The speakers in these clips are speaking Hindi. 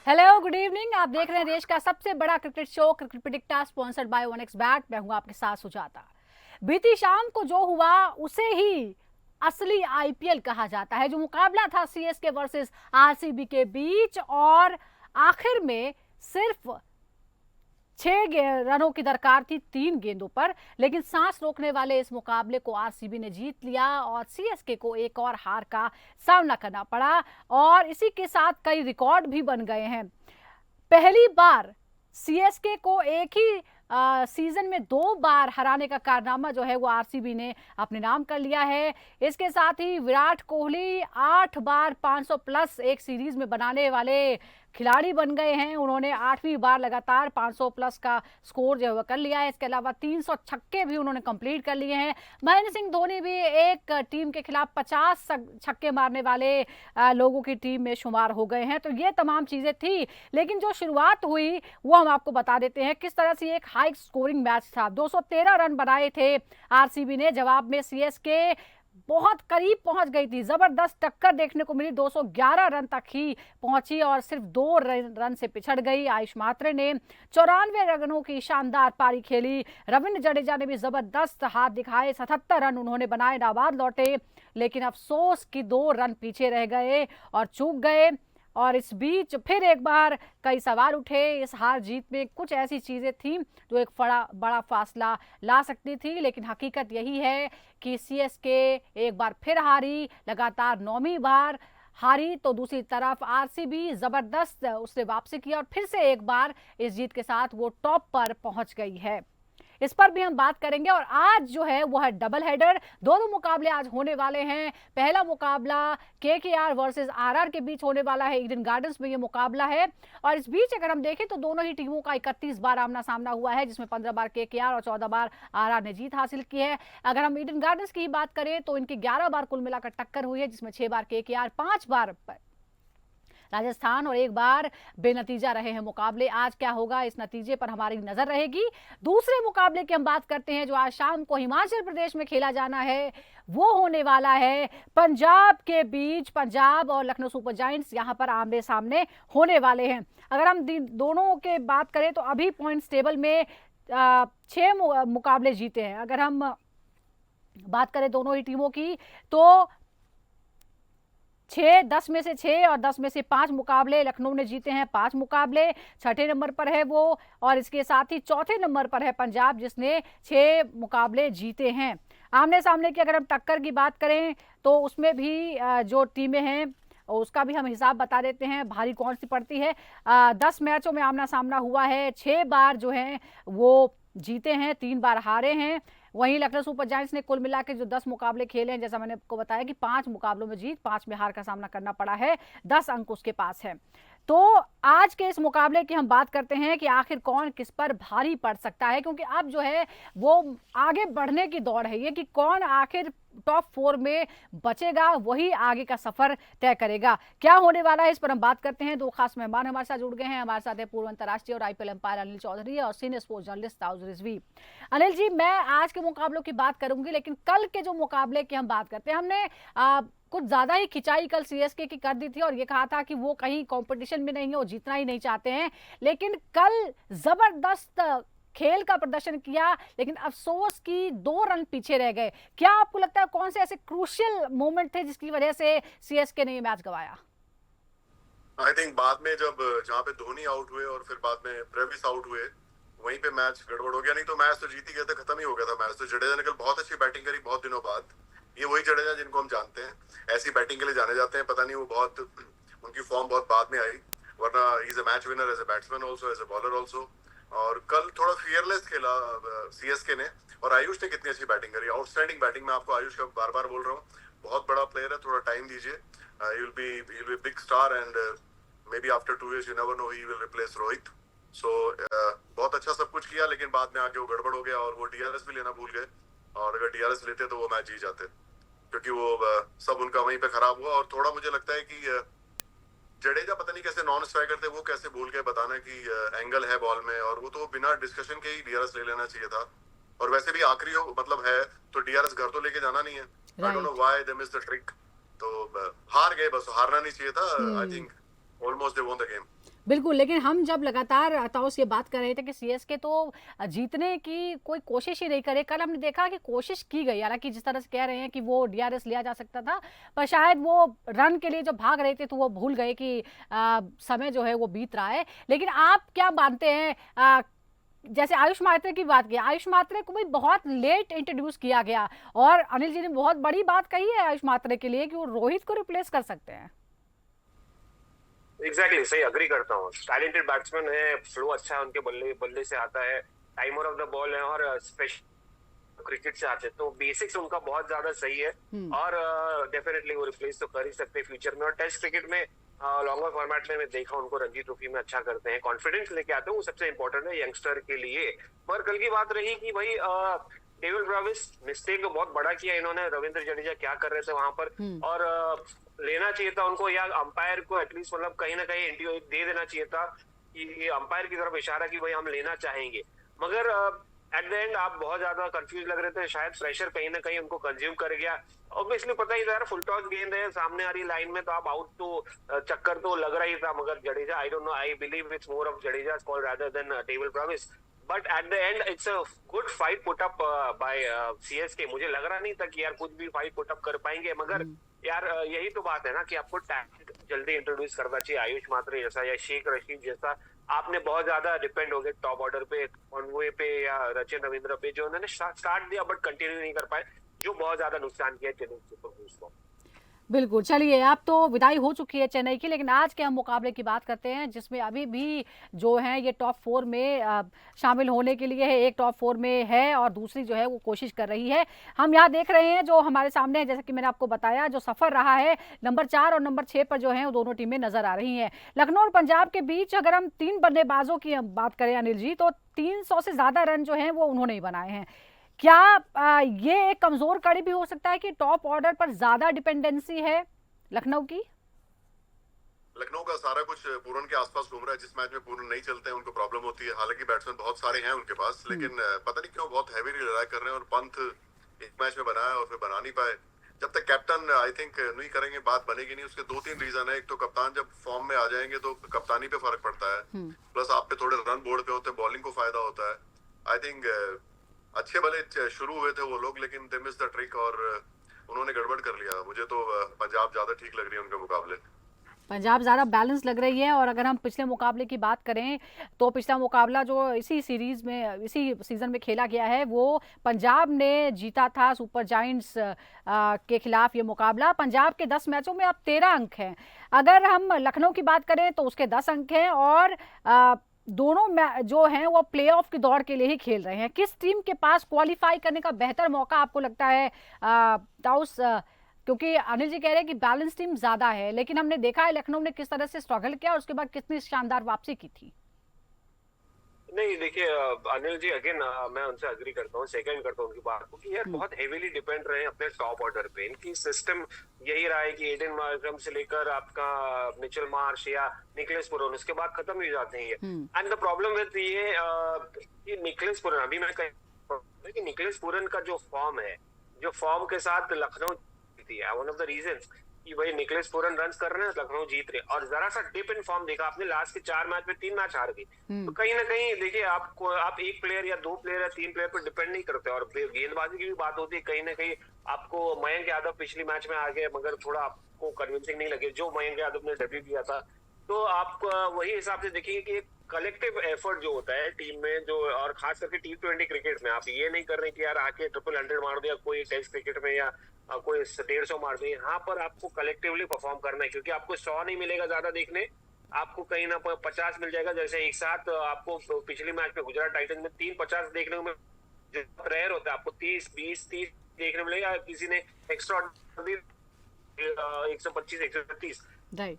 Hello, good evening. आप देख रहे हैं देश का सबसे बड़ा cricket show cricket predictor, sponsored by OneX bat. मैं हूं आपके साथ सुजाता। बीती शाम को जो हुआ उसे ही असली आईपीएल कहा जाता है। जो मुकाबला था सीएसके वर्सेस आरसीबी के बीच, और आखिर में सिर्फ 6 रनों की दरकार थी 3 गेंदों पर, लेकिन सांस रोकने वाले इस मुकाबले को आरसीबी ने जीत लिया और सीएसके को एक और हार का सामना करना पड़ा। और इसी के साथ कई रिकॉर्ड भी बन गए हैं। पहली बार सीएसके को एक ही सीजन में 2 बार हराने का कारनामा जो है वो आरसीबी ने अपने नाम कर लिया है। इसके साथ ही विराट कोहली 8 बार 500 प्लस एक सीरीज में बनाने वाले खिलाड़ी बन गए हैं। उन्होंने 8वीं बार लगातार 500 प्लस का स्कोर जो है कर लिया है। इसके अलावा 300 छक्के भी उन्होंने कंप्लीट कर लिए हैं। महेंद्र सिंह धोनी भी एक टीम के खिलाफ 50 छक्के मारने वाले लोगों की टीम में शुमार हो गए हैं। तो ये तमाम चीजें थी, लेकिन जो शुरुआत हुई वो हम आपको बता देते हैं किस तरह से एक हाई स्कोरिंग मैच था। 213 रन बनाए थे आरसीबी ने। जवाब में सीएसके बहुत करीब पहुंच गई थी, जबरदस्त टक्कर देखने को मिली, 211 रन तक ही पहुंची और सिर्फ 2 रन से पिछड़ गई। आयुष मात्रे ने 94 रनों की शानदार पारी खेली। रविंद्र जडेजा ने भी जबरदस्त हाथ दिखाए, 77 रन उन्होंने बनाए, नाबाद लौटे, लेकिन अफसोस कि 2 रन पीछे रह गए और चूक गए। और इस बीच फिर एक बार कई सवाल उठे। इस हार जीत में कुछ ऐसी चीजें थी जो एक बड़ा फासला ला सकती थी, लेकिन हकीकत यही है कि सीएसके एक बार फिर हारी, लगातार 9वीं बार हारी। तो दूसरी तरफ आरसीबी जबरदस्त उसने वापसी की और फिर से एक बार इस जीत के साथ वो टॉप पर पहुंच गई है। इस पर भी हम बात करेंगे। और आज जो है वो है डबल हेडर। दोनों मुकाबले आज होने वाले हैं। पहला मुकाबला केकेआर वर्सेस आरआर के बीच होने वाला है। ईडन गार्डन्स में ये मुकाबला है। और इस बीच अगर हम देखें तो दोनों ही टीमों का 31 बार आमना सामना हुआ है, जिसमें 15 बार केकेआर और 14 बार आरआर ने जीत हासिल की है। अगर हम ईडन गार्डन्स की ही बात करें तो इनकी 11 बार कुल मिलाकर टक्कर हुई है, जिसमें 6 बार केकेआर, 5 बार राजस्थान और 1 बार बेनतीजा रहे हैं मुकाबले। आज क्या होगा इस नतीजे पर हमारी नजर रहेगी। दूसरे मुकाबले की हम बात करते हैं जो आज शाम को हिमाचल प्रदेश में खेला जाना है। वो होने वाला है पंजाब के बीच। पंजाब और लखनऊ सुपर जायंट्स यहां पर आमने सामने होने वाले हैं। अगर हम दोनों के बात करें तो अभी पॉइंट्स टेबल में 6 मुकाबले जीते हैं। अगर हम बात करें दोनों ही टीमों की तो 10 में से 6 और 10 में से 5 मुकाबले लखनऊ ने जीते हैं। 5 मुकाबले, छठे नंबर पर है वो। और इसके साथ ही चौथे नंबर पर है पंजाब, जिसने 6 मुकाबले जीते हैं। आमने सामने की अगर हम टक्कर की बात करें तो उसमें भी जो टीमें हैं उसका भी हम हिसाब बता देते हैं, भारी कौन सी पड़ती है। 10 मैचों में आमना सामना हुआ है। 6 बार जो है वो जीते हैं, 3 बार हारे हैं। वहीं लखनऊ सुपर जायंट्स ने कुल मिला के जो 10 मुकाबले खेले हैं, जैसा मैंने आपको बताया कि 5 मुकाबलों में जीत, 5 में हार का सामना करना पड़ा है। 10 अंक उसके पास है। तो आज के इस मुकाबले की हम बात करते हैं कि आखिर कौन किस पर भारी पड़ सकता है, क्योंकि अब जो है वो आगे बढ़ने की दौड़ है ये कि कौन आखिर टॉप 4 में बचेगा, वही आगे का सफर तय करेगा। क्या होने वाला है इस पर हम बात करते हैं। 2 खास मेहमान हमारे साथ जुड़ गए हैं। हमारे साथ है पूर्व अंतर्राष्ट्रीय और आईपीएल अंपायर अनिल चौधरी और सीनियर स्पोर्ट्स जर्नलिस्ट ताउज रिजवी। अनिल जी, मैं आज के मुकाबलों की बात करूंगी, लेकिन कल के जो मुकाबले की हम बात करते हैं, हमने कुछ ज्यादा ही खिंचाई कल सीएसके की कर दी थी और ये कहा था कि वो कहीं कंपटीशन में नहीं है, वो जीतना ही नहीं चाहते हैं। लेकिन कल जबरदस्त खेल का प्रदर्शन किया, लेकिन अफसोस कि 2 रन पीछे रह गए। क्या आपको लगता है कौन से ऐसे क्रूशियल मोमेंट थे जिसकी वजह से सीएसके ने ये मैच गंवाया? आई थिंक बाद में जब जहाँ पे धोनी आउट हुए और फिर बाद में ब्रेविस आउट हुए, वहीं पे मैच गड़बड़ हो गया। नहीं तो मैच तो जीत ही गया था, खत्म ही हो गया था मैच तो। जडेजा ने कल बहुत अच्छी बैटिंग करी बहुत दिनों बाद। ये वही जडेजा जिनको हम जानते हैं, ऐसी बैटिंग के लिए जाने जाते हैं। पता नहीं वो बहुत उनकी फॉर्म बहुत बाद में आई, वरना he is a match winner as a batsman also, as a bowler also. और कल थोड़ा फियरलेस खेला सीएसके ने। और आयुष ने कितनी अच्छी बैटिंग करी, आउटस्टैंडिंग बैटिंग। मैं आपको आयुष का बार बार बोल रहा हूँ, बहुत बड़ा प्लेयर है, थोड़ा टाइम दीजिए। He'll be big star and maybe after 2 years you never know he will replace Rohit. So बहुत अच्छा सब कुछ किया, लेकिन बाद में आके वो गड़बड़ हो गया और वो डीआरएस भी लेना भूल गए। और अगर डीआरएस लेते तो वो मैच जीत जाते, क्योंकि वो सब उनका वहीं पे खराब हुआ। और थोड़ा मुझे लगता है कि जडेजा पता नहीं कैसे नॉन स्ट्राइकर थे, वो कैसे भूल गए बताना कि एंगल है बॉल में, और वो तो बिना डिस्कशन के ही डीआरएस ले लेना चाहिए था। और वैसे भी आखिरी हो मतलब है तो डीआरएस घर तो लेके जाना नहीं है। आई don't know why they miss the trick. तो हार गए, बस हारना नहीं चाहिए था। I think almost they won the game. बिल्कुल, लेकिन हम जब लगातार ताउस ये बात कर रहे थे कि सीएसके तो जीतने की कोई कोशिश ही नहीं करे। कल हमने देखा कि कोशिश की गई, हालाँकि जिस तरह से कह रहे हैं कि वो डीआरएस लिया जा सकता था, पर शायद वो रन के लिए जब भाग रहे थे तो वो भूल गए कि समय जो है वो बीत रहा है। लेकिन आप क्या मानते हैं, जैसे आयुष मात्रे की बात की, आयुष मात्रे को भी बहुत लेट इंट्रोड्यूस किया गया और अनिल जी ने बहुत बड़ी बात कही है आयुष मात्रे के लिए कि वो रोहित को रिप्लेस कर सकते हैं। एग्जैक्टली सही अग्री करता हूँ। टैलेंटेड बैट्समैन है, फ्लो अच्छा है उनके बल्ले बल्ले से आता है, टाइमर ऑफ द बॉल है और स्पेशल क्रिकेट से आते हैं, तो बेसिक्स उनका बहुत ज्यादा सही है और डेफिनेटली वो रिप्लेस तो कर ही सकते हैं फ्यूचर में। और टेस्ट क्रिकेट में लॉन्गर फॉर्मेट में मैं देखा उनको रणजी ट्रॉफी में अच्छा करते हैं, कॉन्फिडेंस लेके आते हैं, वो सबसे इंपॉर्टेंट है यंगस्टर के लिए। पर कल की बात रही कि भाई डेविड ब्राविस मिस्टेक तो बहुत बड़ा किया इन्होंने, रविंद्र जडेजा क्या कर रहे थे वहां पर, और लेना चाहिए था उनको, या अंपायर को एटलीस्ट मतलब कहीं ना कहीं इंडियो दे देना चाहिए था कि अंपायर की तरफ इशारा कि भाई हम लेना चाहेंगे। मगर एट द एंड आप बहुत ज्यादा कंफ्यूज लग रहे थे, शायद प्रेशर कहीं ना कहीं उनको कंज्यूम कर गया। ऑब्वियसली पता ही था यार, फुल टॉस गेंद है सामने आ रही लाइन में, तो आप आउट तो चक्कर तो लग रहा ही था। मगर Jadeja, I don't know, I believe it's more of Jadeja's call rather than David Brevis. But at the end it's a good fight put up by CSK. मुझे लग रहा नहीं था कि यार कुछ भी फाइट पुट अप कर पाएंगे, मगर यार यही तो बात है ना कि आपको टैलेंट जल्दी इंट्रोड्यूस करना चाहिए। आयुष मात्रे जैसा या शेख रशीद जैसा, आपने बहुत ज्यादा डिपेंड हो गए टॉप ऑर्डर पे, कॉनवे पे या रचिन रविंद्र पे, जो उन्होंने स्टार्ट दिया बट कंटिन्यू नहीं कर पाए, जो बहुत ज्यादा नुकसान किया चेन्नई सुपर किंग्स को। बिल्कुल, चलिए अब तो विदाई हो चुकी है चेन्नई की, लेकिन आज के हम मुकाबले की बात करते हैं जिसमें अभी भी जो है ये टॉप 4 में शामिल होने के लिए है। एक टॉप 4 में है और दूसरी जो है वो कोशिश कर रही है। हम यहाँ देख रहे हैं जो हमारे सामने है, जैसा कि मैंने आपको बताया, जो सफर रहा है नंबर 4 और नंबर 6 पर जो है वो दोनों टीमें नजर आ रही हैं। लखनऊ और पंजाब के बीच अगर हम 3 बल्लेबाजों की बात करें अनिल जी, तो 300 से ज्यादा रन जो है वो उन्होंने ही बनाए हैं। क्या ये एक कमजोर कड़ी भी हो सकता है कि टॉप ऑर्डर पर ज्यादा डिपेंडेंसी है लखनऊ की? लखनऊ का सारा कुछ पूरन के आसपास घूम रहा है। जिस मैच में पूरन नहीं चलते हैं उनको प्रॉब्लम होती है। हालांकि बैट्समैन बहुत सारे हैं उनके पास, लेकिन पता नहीं क्यों बहुत हैवी रिलाय कर रहे हैं। और पंत एक मैच में बनाया और फिर बना नहीं पाए। जब तक कैप्टन आई थिंक नहीं करेंगे बात बनेगी नहीं। उसके 2-3 रीजन है। एक तो कप्तान जब फॉर्म में आ जाएंगे तो कप्तानी पे फर्क पड़ता है, प्लस आप पे थोड़े रन बोर्ड पे होते हैं, बॉलिंग को फायदा होता है। आई थिंक अच्छे भले शुरू हुए थे वो लोग, लेकिन दे मिस द ट्रिक और उन्होंने गड़बड़ कर लिया। मुझे तो पंजाब ज्यादा ठीक लग रही है उनके मुकाबले। पंजाब ज़्यादा बैलेंस लग रही है। और अगर हम पिछले मुकाबले की बात करें तो पिछला मुकाबला जो इसी सीरीज में, इसी सीजन में खेला गया है, वो पंजाब ने जीता था सुपर जायंट्स के खिलाफ। ये मुकाबला पंजाब के 10 मैचों में अब 13 अंक हैं। अगर हम लखनऊ की बात करें तो उसके 10 अंक हैं और दोनों जो हैं वो प्लेऑफ की दौड़ के लिए ही खेल रहे हैं। किस टीम के पास क्वालिफाई करने का बेहतर मौका आपको लगता है ताउस? क्योंकि अनिल जी कह रहे हैं कि बैलेंस टीम ज्यादा है, लेकिन हमने देखा है लखनऊ ने किस तरह से स्ट्रगल किया और उसके बाद कितनी शानदार वापसी की थी। नहीं देखिए अनिल जी, अगेन मैं उनसे अग्री करता हूँ, सेकंड करता हूँ उनकी बात को, कि यार बहुत हेवीली डिपेंड रहे अपने टॉप ऑर्डर पे। इनकी सिस्टम यही रहा है कि एडन मार्करम से लेकर आपका मिचेल मार्श या निकोलस पुरन, उसके बाद खत्म ही जाते हैं ये। एंड द प्रॉब्लम विद ये निकोलस पुरन, अभी मैं कि निकोलस पुरन का जो फॉर्म है, जो फॉर्म के साथ लखनऊ जीती है, वन ऑफ द रीजंस कि भाई निकोलस पुरन रन कर रहे हैं, लखनऊ जीत रहे। और जरा सा डिप इन फॉर्म देखा आपने, लास्ट के 4 मैच में 3 मैच हार गई। तो कहीं ना कहीं देखिए, आपको आप एक प्लेयर या 2 प्लेयर या 3 प्लेयर पर डिपेंड नहीं करते। और गेंदबाजी की भी बात होती है, कहीं ना कहीं आपको मयंक यादव पिछली मैच में आ गए, मगर थोड़ा आपको कन्विंसिंग नहीं लगे जो मयंक यादव ने डेब्यू किया था। तो आप वही हिसाब से देखेंगे कि कलेक्टिव एफर्ट जो होता है टीम में, जो और खास करके T20 क्रिकेट में, आप ये नहीं कर रहे कि यार आके 100 मार दिया कोई टेस्ट क्रिकेट में, या कोई 150 मार दिया। यहाँ पर आपको कलेक्टिवली परफॉर्म करना है, क्योंकि आपको 100 नहीं मिलेगा ज्यादा देखने, आपको कहीं ना 50 मिल जाएगा। जैसे एक साथ आपको पिछली मैच में गुजरात टाइटंस में 3-50 देखने को रेयर होता है, आपको 30-20-30 देखने मिलेगा। किसी ने एक्स्ट्रा 125-130 राइट,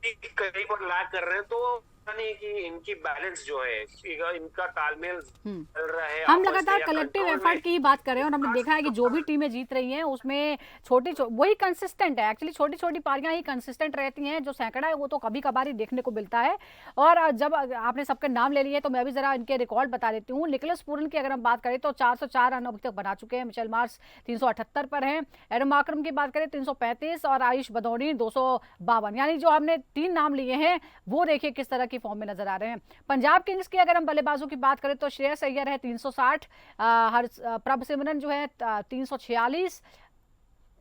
कहीं पर लैग कर रहे हैं, तो नहीं कि इनकी बैलेंस जो है, इनका तालमेल चल रहा है हम आपस में लगातार या कलेक्टिव कंट्रोल एफर्ट में। की ही बात कर रहे हैं और हमने देखा है कि जो भी टीमें जीत रही हैं उसमें वही कंसिस्टेंट है। एक्चुअली छोटी छोटी पारियां ही कंसिस्टेंट रहती हैं, जो सैकड़ा है वो तो कभी कभार ही देखने को मिलता है। और जब आपने सबके नाम ले लिए तो मैं भी जरा इनके रिकॉर्ड बता देती हूँ। निकोलस पूरन की अगर हम बात करें तो 404 रन अभी तक बना चुके हैं। मिचेल मार्श 378 पर हैं। एडम मार्करम की बात करें 335 और आयुष बदौनी 252। यानी जो हमने 3 नाम लिए हैं वो देखिए किस तरह की फॉर्म में नजर आ रहे हैं। पंजाब किंग्स की अगर हम बल्लेबाजों की बात करें तो श्रेयस अय्यर है 360, प्रभ सिमरन जो है 346,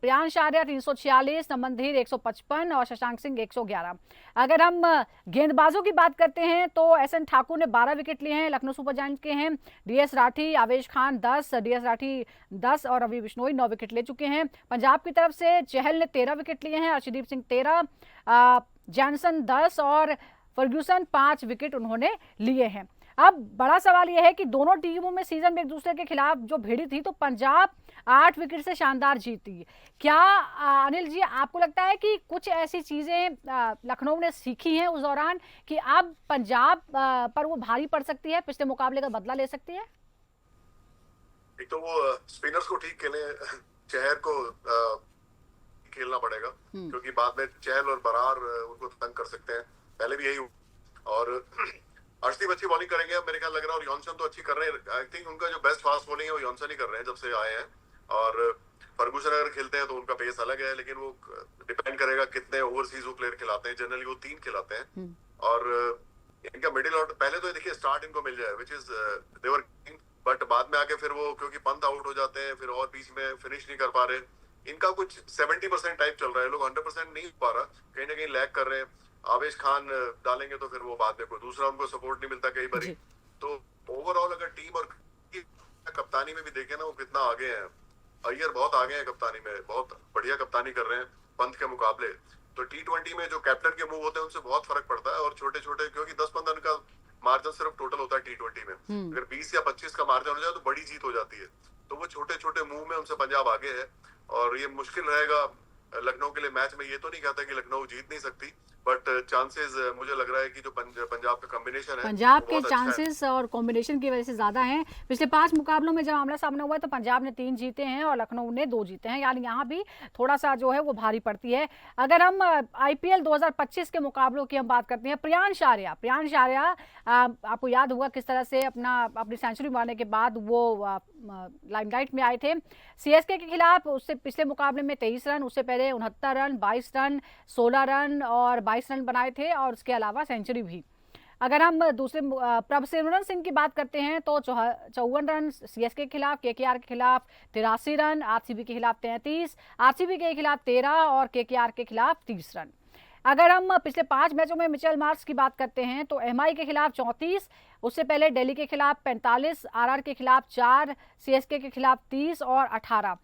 प्रियांश आर्या 346, नमनधीर 155 और शशांक सिंह 111। अगर हम गेंदबाजों की बात करते हैं तो एसएन ठाकुर ने 12 विकेट लिए हैं, लखनऊ सुपर जायंट्स के हैं। डीएस राठी, आवेश खान 10, डीएस राठी 10 और रवि बिश्नोई 9 विकेट ले चुके हैं। पंजाब की तरफ से चहल ने 13 विकेट लिए हैं, अर्शदीप सिंह 13, जॉनसन 10 और फर्ग्यूसन 5 विकेट उन्होंने लिए हैं। अब बड़ा सवाल यह है कि दोनों टीमों में सीजन में एक दूसरे के खिलाफ जो भिड़ी थी तो पंजाब 8 विकेट से शानदार जीती। क्या अनिल जी आपको लगता है कि कुछ ऐसी चीजें लखनऊ ने सीखी हैं उस दौरान कि अब पंजाब पर वो भारी पड़ सकती है, पिछले मुकाबले का बदला ले सकती है? एक तो वो स्पिनर्स को ठीक खेले, चहर को खेलना पड़ेगा क्योंकि बाद में चहल और बरार उनको तंग कर सकते हैं, पहले भी यही हुआ। और अर्शदीप अच्छी बॉलिंग करेंगे मेरे ख्याल लग रहा है, और यॉनसन तो अच्छी कर रहे हैं। आई थिंक उनका जो बेस्ट फास्ट बॉलिंग है वो यॉनसन ही कर रहे हैं जब से आए हैं। और फर्गूसन अगर खेलते हैं तो उनका पेस अलग है, लेकिन वो डिपेंड करेगा कितने ओवरसीज वो प्लेयर खिलाते हैं। जनरली वो 3 खिलाते हैं। और इनका मिडिल ऑर्डर पहले तो देखिए स्टार्ट इनको मिल जाए विच इज देवर, बट बाद में आके फिर वो क्योंकि पंत आउट हो जाते हैं फिर और बीच में फिनिश नहीं कर पा रहे। इनका कुछ 70% टाइप चल रहा है, लोग 100% नहीं हो पा रहा, कहीं ना कहीं लैग कर रहे हैं। आवेश खान डालेंगे तो फिर वो बाद में कोई दूसरा उनको सपोर्ट नहीं मिलता कई बारी। तो ओवरऑल अगर टीम और कप्तानी में भी देखें ना वो कितना आगे हैं। अय्यर बहुत आगे हैं कप्तानी में, बहुत बढ़िया कप्तानी कर रहे हैं पंत के मुकाबले। तो T20 में जो कैप्टन के मूव होते हैं उनसे बहुत फर्क पड़ता है। और छोटे छोटे क्योंकि 10-15 रन का मार्जिन सिर्फ टोटल होता है T20 में, अगर 20 या 25 का मार्जिन हो जाए तो बड़ी जीत हो जाती है। तो वो छोटे छोटे मूव में उनसे पंजाब आगे है और ये मुश्किल रहेगा लखनऊ के लिए मैच में। ये तो नहीं कहता कि लखनऊ जीत नहीं सकती, बट चांसेस मुझे लग रहा है कि जो पंजाब का कॉम्बिनेशन है, पंजाब के बहुत अच्छा है। चांसेस और कॉम्बिनेशन की वजह से ज्यादा हैं। पिछले 5 मुकाबलों में जब आमना सामना हुआ है तो पंजाब ने 3 जीते हैं और लखनऊ ने 2 जीते हैं, यानी यहाँ भी थोड़ा सा जो है वो भारी पड़ती है। अगर हम आईपीएल 2025 के मुकाबलों की हम बात करते हैं, प्रियांश आर्या आपको याद होगा किस तरह से अपनी सेंचुरी मारने के बाद वो लाइमलाइट में आए थे। सीएसके के खिलाफ उससे पिछले मुकाबले में 23 रन, उससे पहले 69 रन, 22 रन, 16 रन और 22 रन बनाए थे और उसके अलावा सेंचुरी भी। अगर हम दूसरे प्रभ सिमरन सिंह की बात करते हैं तो 54 रन सीएसके के खिलाफ, केकेआर के खिलाफ 83 रन, आरसीबी के खिलाफ 33, आरसीबी के खिलाफ 13 और केकेआर के खिलाफ 30 रन। अगर हम पिछले 5 मैचों में मिचेल मार्श की बात करते हैं तो एमआई के खिलाफ 34, उससे पहले दिल्ली के खिलाफ 45, आरआर के खिलाफ 4, सीएसके के खिलाफ 30 और 18।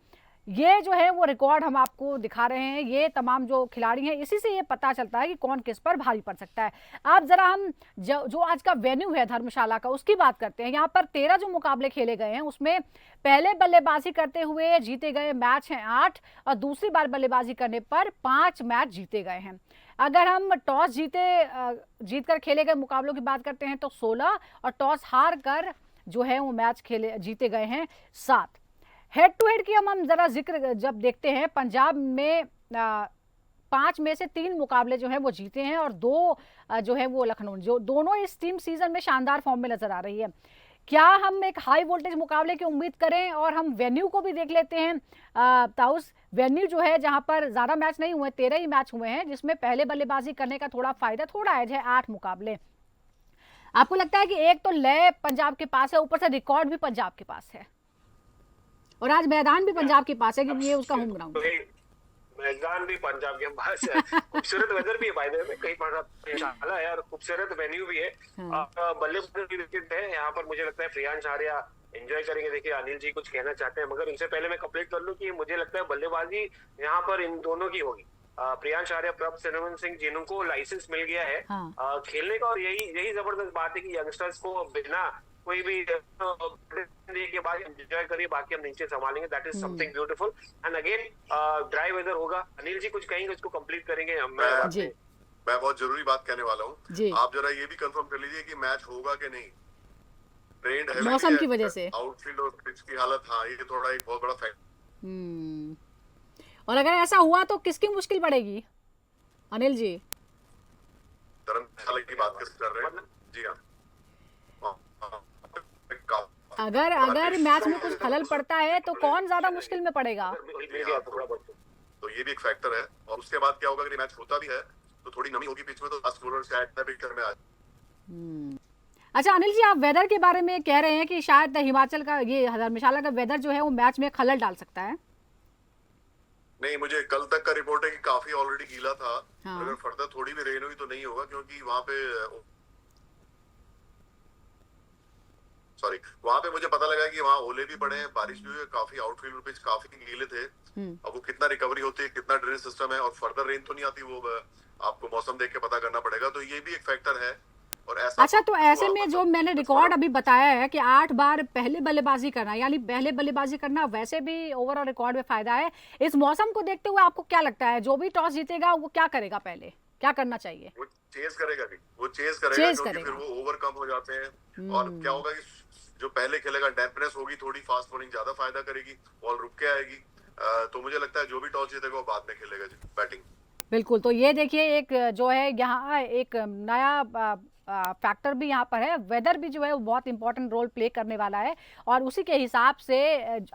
ये जो है वो रिकॉर्ड हम आपको दिखा रहे हैं। ये तमाम जो खिलाड़ी हैं इसी से ये पता चलता है कि कौन किस पर भारी पड़ सकता है। आप जरा हम जो आज का वेन्यू है धर्मशाला का उसकी बात करते हैं। यहाँ पर 13 जो मुकाबले खेले गए हैं उसमें पहले बल्लेबाजी करते हुए जीते गए मैच हैं 8 और दूसरी बार बल्लेबाजी करने पर 5 मैच जीते गए हैं। अगर हम टॉस जीतकर खेले गए मुकाबलों की बात करते हैं तो 16 और टॉस हार कर जो है वो मैच जीते गए हैं 7। हेड टू हेड की हम जरा जिक्र जब देखते हैं, पंजाब में 5 में से 3 मुकाबले जो हैं वो जीते हैं और 2 जो है वो लखनऊ, जो दोनों इस टीम सीजन में शानदार फॉर्म में नजर आ रही है। क्या हम एक हाई वोल्टेज मुकाबले की उम्मीद करें? और हम वेन्यू को भी देख लेते हैं। ताउस वेन्यू जो है जहां पर ज्यादा मैच नहीं हुए, 13 ही मैच हुए हैं, जिसमें पहले बल्लेबाजी करने का फायदा थोड़ा है 8 मुकाबले। आपको लगता है कि एक तो लय पंजाब के पास है, ऊपर से रिकॉर्ड भी पंजाब के पास है और आज मैदान भी पंजाब के पास है क्योंकि ये उसका होम ग्राउंड है। मैदान भी पंजाब के पास है, खूबसूरत वेदर भी है, बाय द वे कई धर्मशाला है और खूबसूरत वेन्यू भी है। बल्लेबाजी विकेट है यहाँ पर, मुझे लगता है प्रियांश आर्या एंजॉय करेंगे। देखिए अनिल जी कुछ कहना चाहते हैं, मगर उनसे पहले मैं कंप्लीट कर लूं कि मुझे लगता है बल्लेबाजी यहाँ पर इन दोनों की होगी। प्रियांश आर्या, प्रभ सिमरन सिंह, जिनको लाइसेंस मिल गया है खेलने का, और यही जबरदस्त बात है कि यंगस्टर्स को बिना कोई भी के बाद एंजॉय करिए, बाकी हम नीचे संभालेंगे। That is something beautiful. And again dry weather होगा। अनिल जी कुछ कहेंगे, उसको कंप्लीट करेंगे। मैं बहुत जरूरी बात कहने वाला जी। हूँ। आप जरा ये भी कंफर्म कर लीजिए कि मैच होगा कि नहीं। ट्रेंड है मौसम की वजह से। आउटफील्ड और पिच की हालत, हाँ, ये थोड़ा एक बहुत बड़ा फैक्टर। और अगर ऐसा हुआ तो किसकी मुश्किल पड़ेगी अनिल जी? धर्मशाला की बात कर रहे हैं जी। हाँ, अगर मैच में कुछ खलल पड़ता है तो कौन ज्यादा मुश्किल में पड़ेगा? तो ये भी एक फैक्टर है। और उसके बाद क्या होगा, अगर मैच होता भी है तो थोड़ी नमी होगी पिच में, तो फास्ट बॉलर शायद पिक्चर में आ। अच्छा अनिल जी, आप वेदर के बारे में कह रहे हैं कि शायद हिमाचल का ये धर्मशाला का वेदर जो है वो मैच में खलल डाल सकता है। नहीं, मुझे कल तक का रिपोर्ट है कि काफी ऑलरेडी गीला था। हाँ। अगर फर्दर थोड़ी भी रेन हुई तो नहीं होगा, क्योंकि वहां पे मुझे पता लगा कि वहाँ ओले भी पड़े हैं, बारिश भी हुई है, काफी आउटफील्ड पिच काफी गीले थे। अब वो कितना रिकवरी होती है, कितना ड्रेनेज सिस्टम है, और फर्दर रेन तो नहीं आती, वो आपको मौसम देख के पता करना पड़ेगा। तो ये भी एक फैक्टर है। और ऐसा अच्छा, तो ऐसे में जो मैंने रिकॉर्ड अभी बताया है कि 8 बार पहले बल्लेबाजी करना, यानी पहले बल्लेबाजी करना वैसे भी ओवरऑल रिकॉर्ड में फायदा है। इस मौसम को देखते हुए आपको क्या लगता है, जो भी टॉस जीतेगा वो क्या करेगा, पहले क्या करना चाहिए? वो चेज करेगा क्योंकि फिर वो ओवरकम हो जाते हैं। और क्या होगा कि जो पहले खेलेगा डैम्पनेस होगी थोड़ी, फास्ट बॉलिंग ज्यादा फायदा करेगी, बॉल रुक के आएगी। तो मुझे लगता है जो भी टॉस जीतेगा वो बाद में खेलेगा जी, बैटिंग। बिल्कुल, तो ये देखिए एक जो है यहाँ एक नया फैक्टर भी यहाँ पर है। वेदर भी जो है वो बहुत इंपॉर्टेंट रोल प्ले करने वाला है और उसी के हिसाब से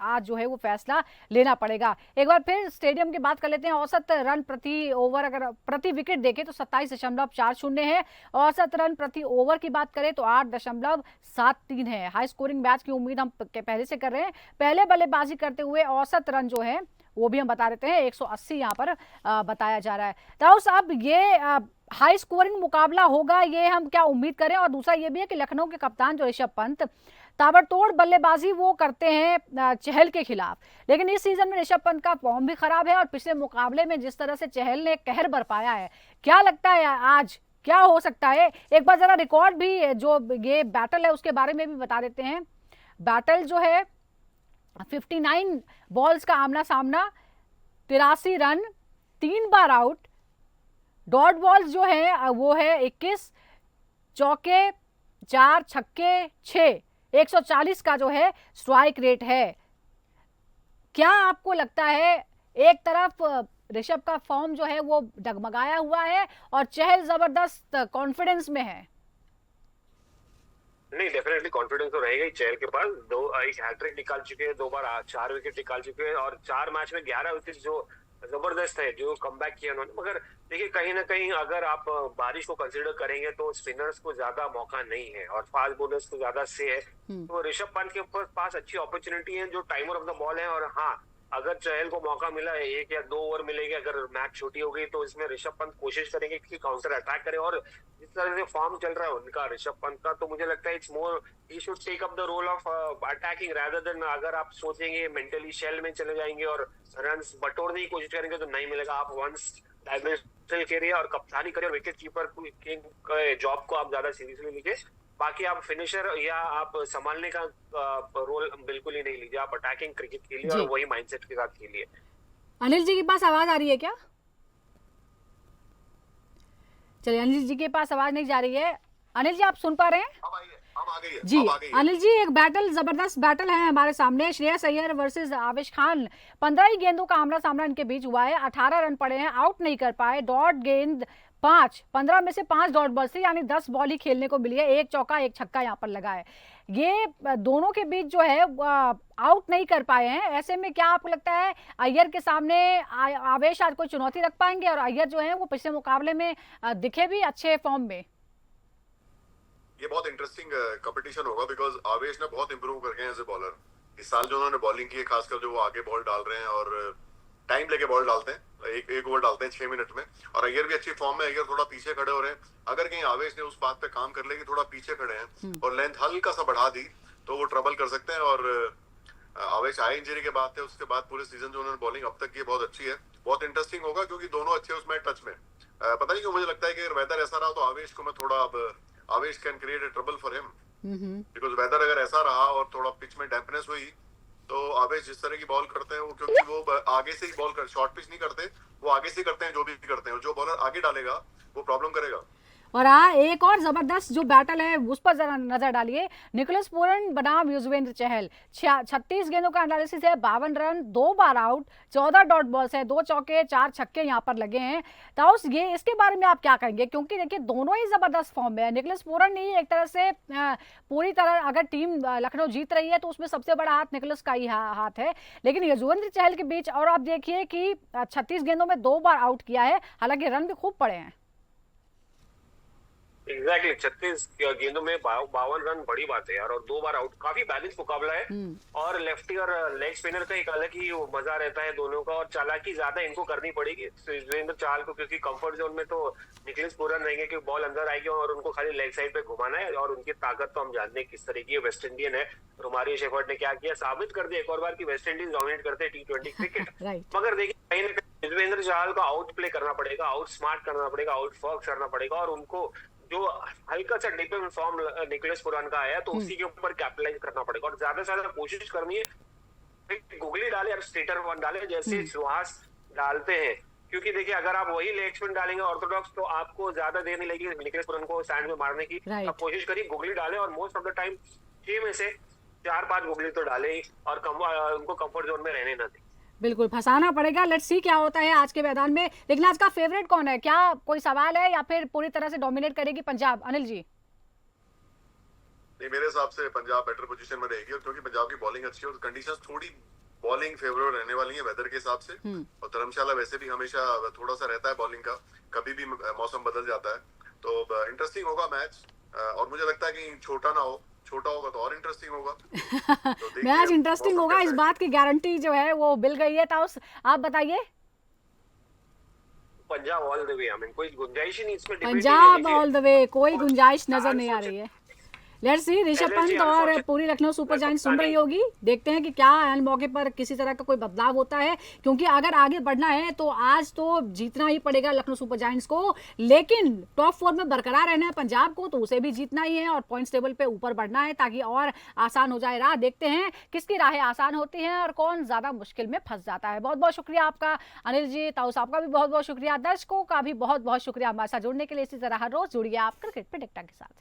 आज जो है वो फैसला लेना पड़ेगा। एक बार फिर स्टेडियम की बात कर लेते हैं। औसत रन प्रति ओवर अगर प्रति विकेट देखें तो 27.40 है। औसत रन प्रति ओवर की बात करें तो 8.73 है। हाई स्कोरिंग मैच की उम्मीद हम पहले से कर रहे हैं। पहले बल्लेबाजी करते हुए औसत रन जो है वो भी हम बता देते हैं 180 यहाँ पर बताया जा रहा है। तो अब ये हाई स्कोरिंग मुकाबला होगा, ये हम क्या उम्मीद करें? और दूसरा ये भी है कि लखनऊ के कप्तान जो ऋषभ पंत ताबड़तोड़ बल्लेबाजी वो करते हैं चहल के खिलाफ, लेकिन इस सीजन में ऋषभ पंत का फॉर्म भी खराब है और पिछले मुकाबले में जिस तरह से चहल ने कहर बरपाया है, क्या लगता है आज क्या हो सकता है? एक बार जरा रिकॉर्ड भी जो ये बैटल है उसके बारे में भी बता देते हैं। बैटल जो है 59 बॉल्स का आमना सामना, 83 रन, 3 बार आउट, डॉट बॉल्स जो है वो है 21, चौके 4, छक्के 6, 140 का जो है स्ट्राइक रेट है। क्या आपको लगता है, एक तरफ ऋषभ का फॉर्म जो है वो डगमगाया हुआ है और चहल जबरदस्त कॉन्फिडेंस में है? नहीं, डेफिनेटली कॉन्फिडेंस तो रहेगा ही चहल के पास। एक हैट्रिक निकाल चुके हैं, 2 बार 4 विकेट निकाल चुके हैं और 4 मैच में 11 विकेट, जो जबरदस्त है जो कमबैक किया उन्होंने। मगर देखिए, कहीं ना कहीं अगर आप बारिश को कंसीडर करेंगे तो स्पिनर्स को ज्यादा मौका नहीं है और फास्ट बॉलर्स को ज्यादा से है। तो ऋषभ पंत के पास अच्छी अपॉर्चुनिटी है जो टाइमर ऑफ द बॉल है। और हाँ, अगर चहल को मौका मिला है, 1 या 2 ओवर मिलेगी, अगर मैच छोटी हो गई तो इसमें ऋषभ पंत कोशिश करेंगे कि काउंटर अटैक करे। और जिस तरह से फॉर्म चल रहा है उनका ऋषभ पंत का, तो मुझे लगता है it's more he should take up the role of attacking rather than, अगर आप सोचेंगे मेंटली शेल में चले जाएंगे और रन्स बटोरने की कोशिश करेंगे तो नहीं मिलेगा। आप वंस डायमेंशनल करिए और कप्तानी करिए और विकेट कीपर के जॉब को आप ज्यादा सीरियसली लीजिए। बाकी आप फिनिशर या आप संभालने का रोल बिल्कुल ही नहीं लीजिए, आप अटैकिंग क्रिकेट खेलिए और वही माइंडसेट के साथ खेलिए। अनिल जी के पास आवाज आ रही है क्या? चलिए, अनिल जी के पास आवाज नहीं जा रही है। अनिल जी, आप सुन पा रहे हैं? जी अनिल जी, एक बैटल, जबरदस्त बैटल है हमारे सामने। श्रेयस अय्यर वर्सेस आवेश खान। 15 ही गेंदों का आमना सामना इनके बीच हुआ है। 18 रन पड़े हैं, आउट नहीं कर पाए। डॉट गेंद 5, 15 में से 5 डॉट बॉल से, यानी 10 बॉल ही खेलने को मिली है। 1 चौका 1 छक्का यहाँ पर लगा है। ये दोनों के बीच जो है आउट नहीं कर पाए हैं। ऐसे में क्या आपको लगता है अय्यर के सामने आवेश आज कोई चुनौती रख पाएंगे? और अय्यर जो है वो पिछले मुकाबले में दिखे भी अच्छे फॉर्म में। ये बहुत इंटरेस्टिंग कंपटीशन होगा, बिकॉज आवेश ने बहुत इंप्रूव कर गए हैं एज ए बॉलर। इस साल जो उन्होंने बॉलिंग की है, खासकर जो वो आगे बॉल डाल रहे हैं और टाइम लेके बॉल डालते हैं, एक ओवर डालते हैं 6 मिनट में। और अय्यर भी अच्छी फॉर्म में, अय्यर थोड़ा पीछे खड़े हो रहे हैं। अगर कहीं आवेश ने उस बात पे काम कर ले कि थोड़ा पीछे खड़े हैं और लेंथ हल्का सा बढ़ा दी तो वो ट्रबल कर सकते हैं। और आवेश आए इंजरी के बाद थे, उसके बाद पूरे सीजन जो उन्होंने बॉलिंग अब तक की बहुत अच्छी है। बहुत इंटरेस्टिंग होगा क्योंकि दोनों अच्छे उसमें टच में। पता नहीं क्यों मुझे लगता है कि अगर वेदर ऐसा रहा तो आवेश को मैं थोड़ा, अब Avesh can create a trouble for him, because weather अगर ऐसा रहा और थोड़ा पिच में डैम्पनेस हुई तो आवेश जिस तरह की बॉल करते हैं वो, क्योंकि वो आगे से ही बॉल कर, शॉर्ट पिच नहीं करते, वो आगे से करते हैं जो भी करते हैं। जो बॉलर आगे डालेगा वो प्रॉब्लम करेगा। और हाँ, एक और जबरदस्त जो बैटल है उस पर जरा नजर डालिए। निकोलस पूरन बनाम युजवेंद्र चहल, 36 गेंदों का एनालिसिस है, 52 रन, 2 बार आउट, 14 डॉट बॉल्स है, 2 चौके 4 छक्के यहाँ पर लगे हैं। ताउस, ये इसके बारे में आप क्या कहेंगे? क्योंकि देखिए दोनों ही जबरदस्त फॉर्म में है। निकोलस पूरन ही एक तरह से पूरी तरह, अगर टीम लखनऊ जीत रही है तो उसमें सबसे बड़ा हाथ निकोलस का ही हाथ है, लेकिन युजवेंद्र चहल के बीच, और आप देखिए कि 36 गेंदों में 2 बार आउट किया है, हालांकि रन भी खूब पड़े हैं। एग्जैक्टली 36 गेंदों में 52 रन बड़ी बात है यार, और 2 बार आउट, काफी बैलेंस मुकाबला है। और लेफ्टी और लेग स्पिनर का एक अलग ही मजा रहता है दोनों का, और चालाकी ज्यादा इनको करनी पड़ेगी युजवेंद्र चहल को, क्योंकि कंफर्ट जोन में तो निकोलस पूरन रहेंगे कि बॉल अंदर आएगी और उनको खाली लेग साइड पे घुमाना है। और उनकी ताकत तो हम जानते हैं किस तरह की है, वेस्ट इंडियन है। रोमारियो शेफर्ड ने क्या किया, साबित कर दिया एक और बार कि वेस्ट इंडीज डोमिनेट करते हैं T20 क्रिकेट। मगर देखिए कहीं ना कहीं युजवेंद्र चहल को आउट प्ले करना पड़ेगा, आउट स्मार्ट करना पड़ेगा, आउट फॉक्स करना पड़ेगा, और उनको जो हल्का सा dip in form Nicholas Pooran का आया तो उसी के ऊपर कैपिटलाइज करना पड़ेगा, और ज्यादा से ज्यादा कोशिश करनी है गुगली डाले और स्टेटर वन डाले जैसे सुहास डालते हैं। क्योंकि देखिए अगर आप वही लेग स्पिन डालेंगे ऑर्थोडॉक्स तो आपको ज्यादा देर नहीं लगेगी निकोलस पूरन को स्टैंड में मारने की। आप कोशिश करिए गुगली डाले, और मोस्ट ऑफ द टाइम 6 में से 4-5 गुगली तो डाले ही, और उनको कंफर्ट जोन में रहने ना दें। बिल्कुल फंसाना पड़ेगा। लेट्स सी क्या होता है आज के मैदान में। लेकिन आज का फेवरेट कौन है? क्या कोई सवाल है या फिर पूरी तरह से डोमिनेट करेगी पंजाब? अनिल जी। नहीं, मेरे हिसाब से पंजाब बेटर पोजीशन में रहेगी, और क्योंकि पंजाब की बॉलिंग अच्छी है और कंडीशंस थोड़ी बॉलिंग फेवरेबल रहने वाली है वेदर के हिसाब से। और धर्मशाला वैसे भी हमेशा थोड़ा सा रहता है बॉलिंग का, कभी भी मौसम बदल जाता है, तो इंटरेस्टिंग होगा मैच। और मुझे लगता है कि छोटा ना हो, छोटा होगा तो और इंटरेस्टिंग होगा। तो मैच इंटरेस्टिंग होगा, इस बात की गारंटी जो है वो मिल गई है। ताउस, आप बताइए। Punjab all the way, I mean कोई गुंजाइश ही नहीं इसमें, पंजाब ऑल द वे, कोई गुंजाइश नजर नहीं आ रही है। लेट्स सी, ऋषभ पंत और पूरी लखनऊ सुपर जायंट्स सुन रही होगी, देखते हैं कि क्या एन मौके पर किसी तरह का कोई बदलाव होता है, क्योंकि अगर आगे बढ़ना है तो आज तो जीतना ही पड़ेगा लखनऊ सुपर जायंट्स को। लेकिन टॉप 4 में बरकरार रहना है पंजाब को, तो उसे भी जीतना ही है और पॉइंट्स टेबल पे ऊपर बढ़ना है ताकि और आसान हो जाए राह। देखते हैं किसकी राहें आसान होती हैं और कौन ज्यादा मुश्किल में फंस जाता है। बहुत बहुत शुक्रिया आपका अनिल जी। ताउस, आपका भी बहुत बहुत शुक्रिया। दर्शकों का भी बहुत बहुत शुक्रिया हमारे साथ जुड़ने के लिए। इसी तरह हर रोज जुड़िए आप क्रिकेट पे टिकटॉक के साथ।